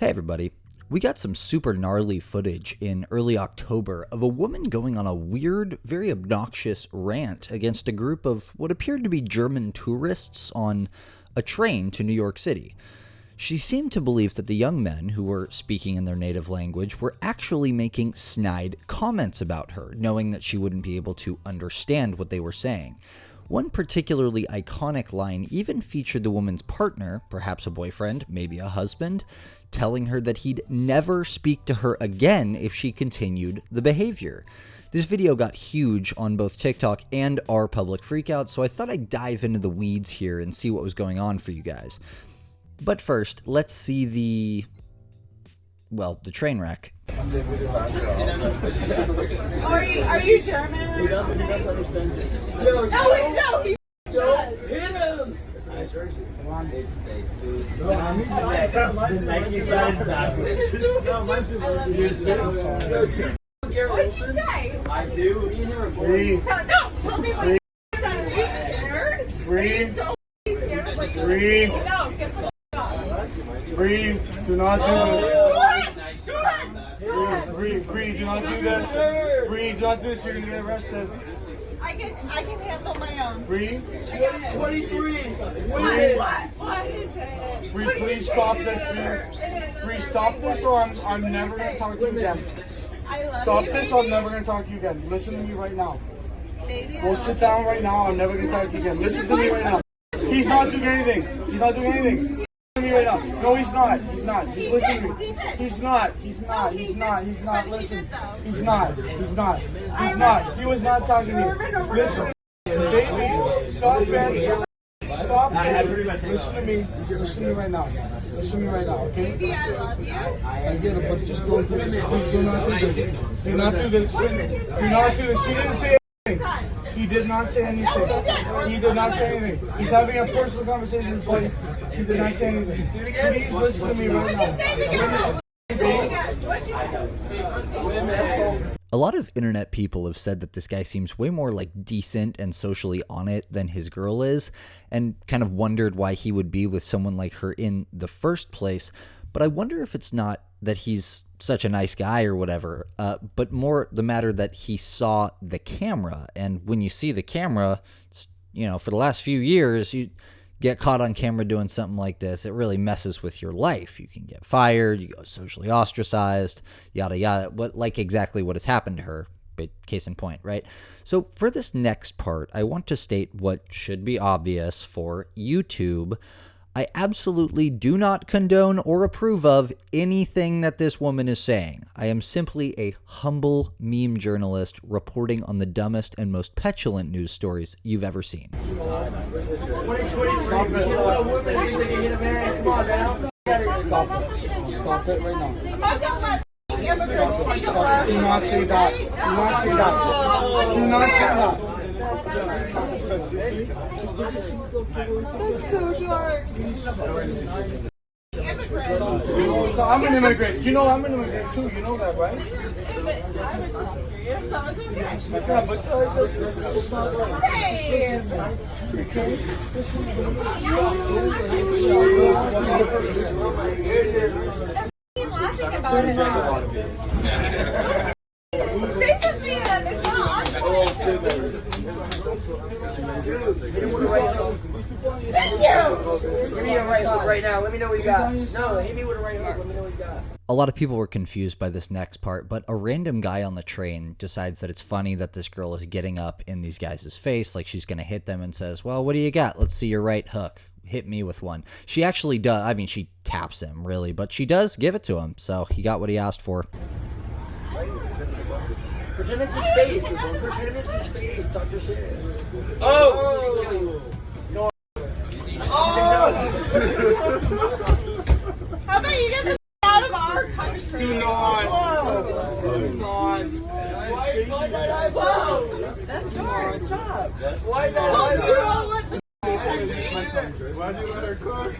Hey everybody, we got some super gnarly footage in early October of a woman going on a weird, very obnoxious rant against a group of what appeared to be German tourists on a train to New York City. She seemed to believe that the young men who were speaking in their native language were actually making snide comments about her, knowing that she wouldn't be able to understand what they were saying. One particularly iconic line even featured the woman's partner, perhaps a boyfriend, maybe a husband, telling her that he'd never speak to her again if she continued the behavior. This video got huge on both TikTok and our Public Freakouts, so I thought I'd dive into the weeds here and see what was going on for you guys. But first, let's see the train wreck. Are you German? He doesn't understand. No, he Don't hit him! Come on, it's fake, dude. The Nike size backwards. What did you say? I do. Me and him are boys. Tell me what you said. Are you scared? Are you so scared of what you're Breathe. saying? No, guess what? Breathe. Do not do this. Breathe. Do not do this. Breathe. Do not do this. You're gonna get arrested. I can handle my own. Breathe. 23! What is it? Breathe. Please stop this. Breathe. Stop this, or I'm never gonna talk to you again. I love Stop you, this, or I'm never gonna talk to you again. Listen to me right now. baby. We'll sit down right now. I'm never gonna talk to you again. Listen to me right now. He's not doing anything. He's not doing anything. Listen to me right now. No, he's not. He's not. He's listening to me. He's not. Listen. He's not. He was not talking to you. Listen. Baby, stop it. Stop it. Listen to me. Listen to me right now. Okay? Baby, I love you. I get it, but just don't do this. Please do not do this. Do not do this. Do not do this. He didn't say anything. He did not say anything. He did not say anything. He's having a personal conversation, please. He did not say anything. Please listen to me right now. A lot of internet people have said that this guy seems way more like decent and socially on it than his girl is, and kind of wondered why he would be with someone like her in the first place. But I wonder if it's not that he's such a nice guy or whatever, but more the matter that he saw the camera. And when you see the camera, for the last few years, you get caught on camera doing something like this, it really messes with your life. You can get fired, you go socially ostracized, yada yada, like exactly what has happened to her, case in point, right? So for this next part, I want to state what should be obvious for YouTube. I absolutely do not condone or approve of anything that this woman is saying. I am simply a humble meme journalist reporting on the dumbest and most petulant news stories you've ever seen. Stop it right now. I'm not gonna let immigrants take over. Do not say that. Do not say that. That's so dark. So I'm an immigrant. You know I'm an immigrant too. You know that, right? So it's okay. Yeah, but that's just not right. Hey! Okay? He's laughing about it. Say something. It's not awkward. Thank you! Give me a right hook right now. Let me know what you got. No, hit me with a right hook. Let me know what you got. A lot of people were confused by this next part, but a random guy on the train decides that it's funny that this girl is getting up in these guys' face like she's going to hit them and says, well, what do you got? Let's see your right hook. Hit me with one. She actually does. I mean, she taps him, really, but she does give it to him, so he got what he asked for. Pretend it's his face. Pretend it's his face. Talk your shit. Oh! How about you get the out of our country? Do not. Why that eyebrow? That's yours. Stop. Why that Oh, you eyebrow? know what the f*** said to me? Why'd you let her cook?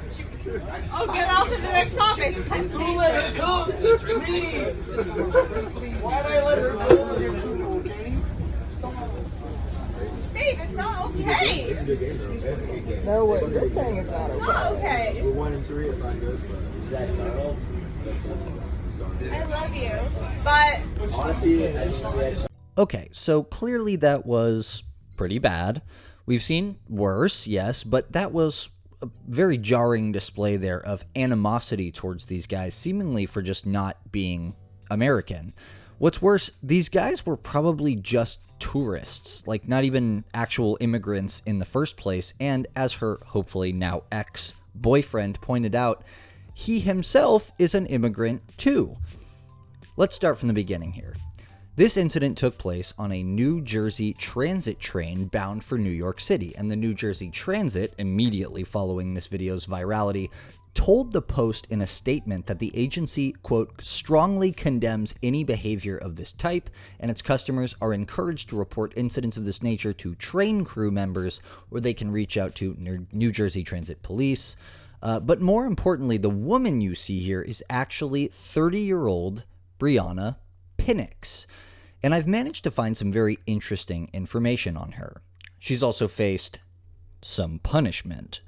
Oh, get off to the next topic. Who let her cook? Me! Why'd I let her cook? Babe, it's not okay. No, what you're saying is not okay. It's not okay. We're 1-3, it's not good, but is that title? I love you, but Honestly, Okay, so clearly that was pretty bad. We've seen worse, yes, but that was a very jarring display there of animosity towards these guys, seemingly for just not being American. What's worse, these guys were probably just tourists, like not even actual immigrants in the first place, and as her hopefully now ex-boyfriend pointed out, he himself is an immigrant too. Let's start from the beginning here. This incident took place on a New Jersey transit train bound for New York City, and the New Jersey Transit, immediately following this video's virality, told the Post in a statement that the agency, quote, strongly condemns any behavior of this type, and its customers are encouraged to report incidents of this nature to train crew members, or they can reach out to New Jersey Transit Police. But more importantly, the woman you see here is actually 30-year-old Brianna Pinnix, and I've managed to find some very interesting information on her. She's also faced some punishment.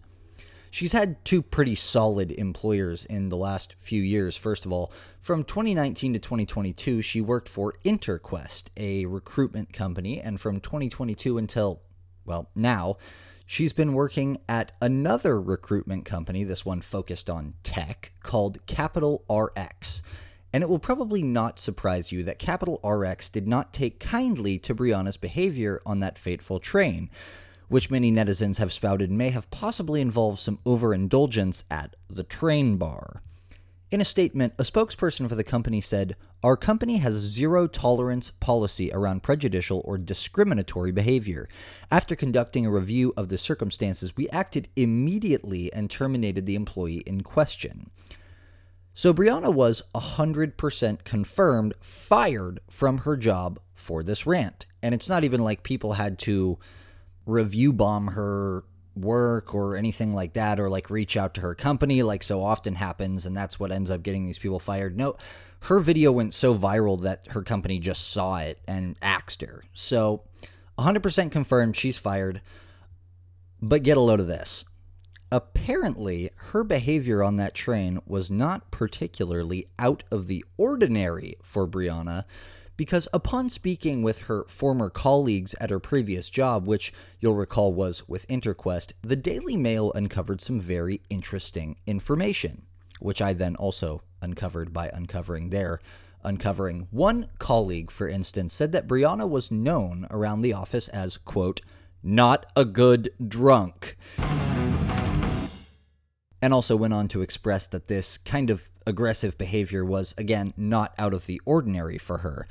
She's had two pretty solid employers in the last few years. First of all, from 2019 to 2022, she worked for Interquest, a recruitment company, and from 2022 until, well, now, she's been working at another recruitment company, this one focused on tech, called Capital RX. And it will probably not surprise you that Capital RX did not take kindly to Brianna's behavior on that fateful train, which many netizens have spouted may have possibly involved some overindulgence at the train bar. In a statement, a spokesperson for the company said, "Our company has zero tolerance policy around prejudicial or discriminatory behavior. After conducting a review of the circumstances, we acted immediately and terminated the employee in question." So Brianna was 100% confirmed fired from her job for this rant. And it's not even like people had to review bomb her work or anything like that, or like reach out to her company like so often happens, and that's what ends up getting these people fired. No, her video went so viral that her company just saw it and axed her. So 100% confirmed she's fired. But get a load of this. Apparently, her behavior on that train was not particularly out of the ordinary for Brianna, because upon speaking with her former colleagues at her previous job, which you'll recall was with Interquest, the Daily Mail uncovered some very interesting information, which I then also uncovered by uncovering. One colleague, for instance, said that Brianna was known around the office as, quote, not a good drunk, and also went on to express that this kind of aggressive behavior was, again, not out of the ordinary for her.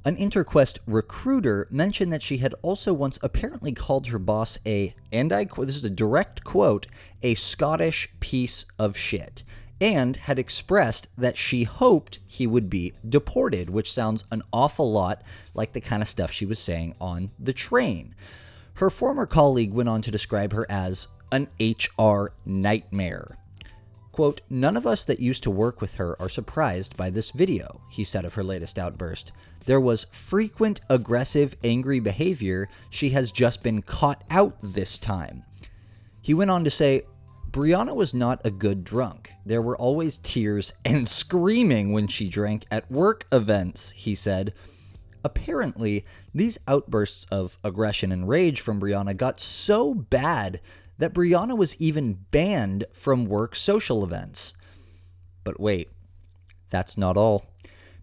An Interquest recruiter mentioned that she had also once apparently called her boss and this is a direct quote, a Scottish piece of shit, and had expressed that she hoped he would be deported, which sounds an awful lot like the kind of stuff she was saying on the train. Her former colleague went on to describe her as an HR nightmare. Quote, none of us that used to work with her are surprised by this video, he said of her latest outburst. There was frequent aggressive, angry behavior. She has just been caught out this time. He went on to say, Brianna was not a good drunk. There were always tears and screaming when she drank at work events, he said. Apparently, these outbursts of aggression and rage from Brianna got so bad that Brianna was even banned from work social events. But wait, that's not all.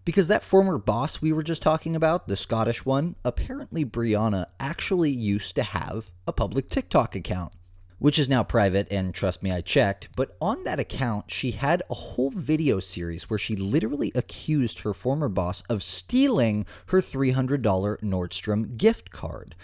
Because that former boss we were just talking about, the Scottish one, apparently Brianna actually used to have a public TikTok account, which is now private, and trust me, I checked, but on that account, she had a whole video series where she literally accused her former boss of stealing her $300 Nordstrom gift card.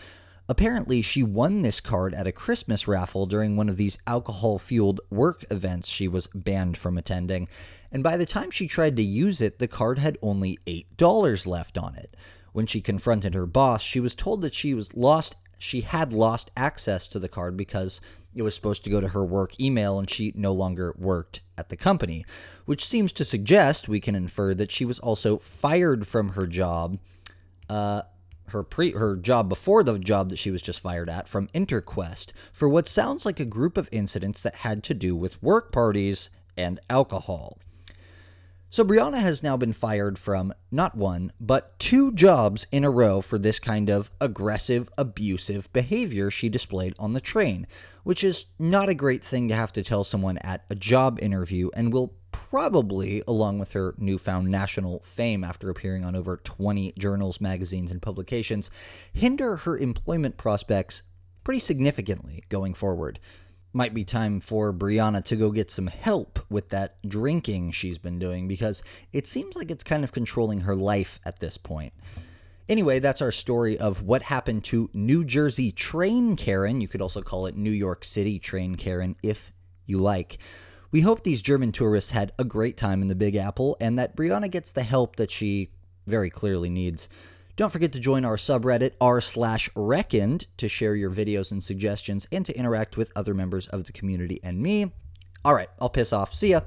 Apparently, she won this card at a Christmas raffle during one of these alcohol-fueled work events she was banned from attending, and by the time she tried to use it, the card had only $8 left on it. When she confronted her boss, she was told that she had lost access to the card because it was supposed to go to her work email and she no longer worked at the company, which seems to suggest we can infer that she was also fired from her job, her job before the job that she was just fired at from Interquest, for what sounds like a group of incidents that had to do with work parties and alcohol. So Brianna has now been fired from not one, but 2 jobs in a row for this kind of aggressive, abusive behavior she displayed on the train, which is not a great thing to have to tell someone at a job interview, and will probably, along with her newfound national fame after appearing on over 20 journals, magazines, and publications, hinder her employment prospects pretty significantly going forward. Might be time for Brianna to go get some help with that drinking she's been doing, because it seems like it's kind of controlling her life at this point. Anyway, that's our story of what happened to New Jersey train Karen. You could also call it New York City train Karen if you like. We hope these German tourists had a great time in the Big Apple and that Brianna gets the help that she very clearly needs. Don't forget to join our subreddit r/reckoned to share your videos and suggestions and to interact with other members of the community and me. All right, I'll piss off. See ya.